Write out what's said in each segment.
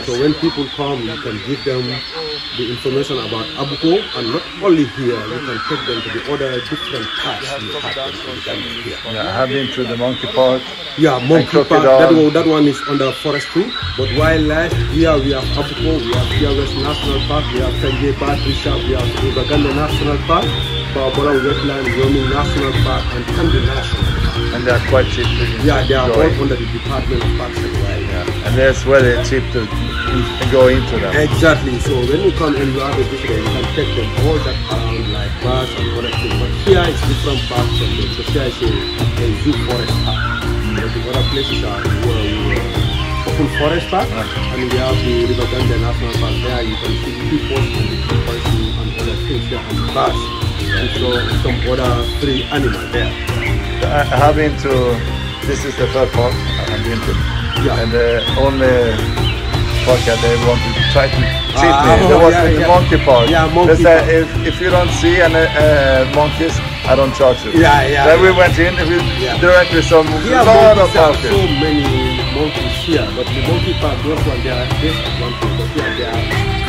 So when people come, you can give them the information about Abuko, and not only here, you can take them to the other different parts you have in Gambia here. Yeah, I have been to the monkey park. Yeah, monkey park, that one is under forestry. But wildlife, here we have Abuko, we have here West National Park, we have Fenge Park, we have Gambia National Park, Barbara Wetland, Wyoming National Park, and Kandi National Park. And they are quite cheap to Yeah, they are all under the Department of Parks and Wildlife. Yeah. And that's very cheap to go into them. Exactly. So when you come and you have a visitor, you can take them all that around like bars and other things. But here it's different parts of it. So here is a zoo forest park. But the other places are open forest park, and we have the River Gambia National Park. There you can see people and the people and other things there, and bars, and so some other free animals there. I have been to, this is the third park I've been to. Yeah. And the only park that they want to try to cheat me, there was the monkey park. Yeah, monkey park. If you don't see any monkeys, I don't charge you. Yeah. Then we went in, we directly saw a lot of monkeys. So many monkeys here, but the monkey park, those ones, they are disadvantaged, but here they are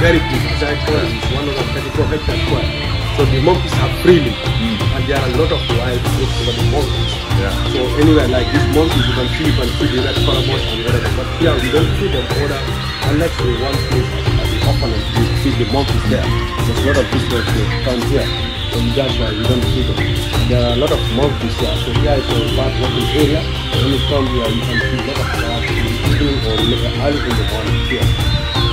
very big. As I told you, it's 134 hectares square. So the monkeys are freely, and there are a lot of wild groups over the monkeys. Yeah. So anywhere like these monkeys, you can see the red cormorants and whatever. But here we don't see them order unless we one place at the opponent, we see the monkeys there. There's a lot of visitors to come here, so that's why we don't see them. There are a lot of monkeys here. So here is a bird walking area. When you come here, you can see a lot of birds eating or early in the morning here.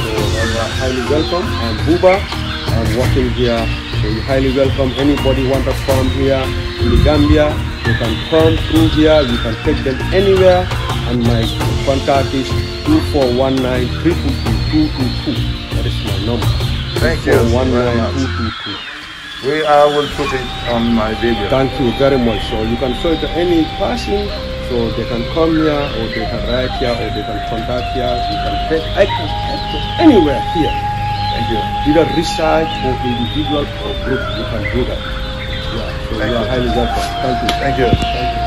So you are highly welcome. I'm Buba. I'm working here. So you highly welcome anybody want to come here in the Gambia. You can come through here. You can take them anywhere. And my contact is 2419-322-222. That is my number. Thank you. 2419-222. I will put it on my video. Thank you very much. So you can show it to any person. So they can come here, or they can write here, or they can contact here. You can take. I can anywhere here. Thank you. Either research or individual or group, you can do that. Yeah, so you are highly welcome. Thank you. Thank you. Thank you.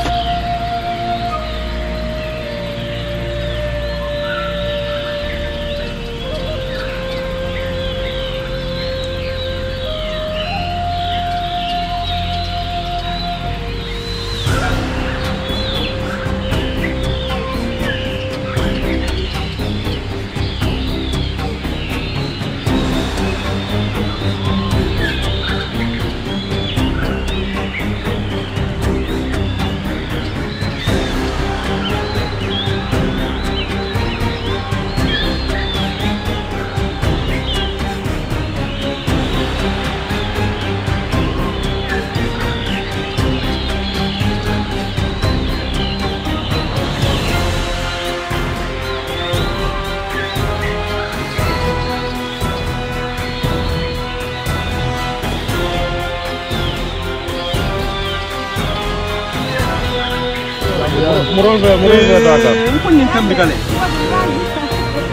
Murol data. Ko nyin kam bigale.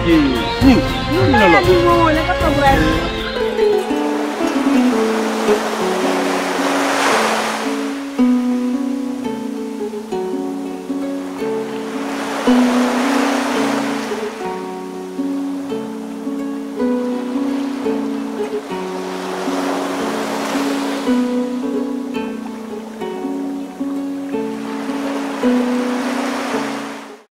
Ni. Ni lo.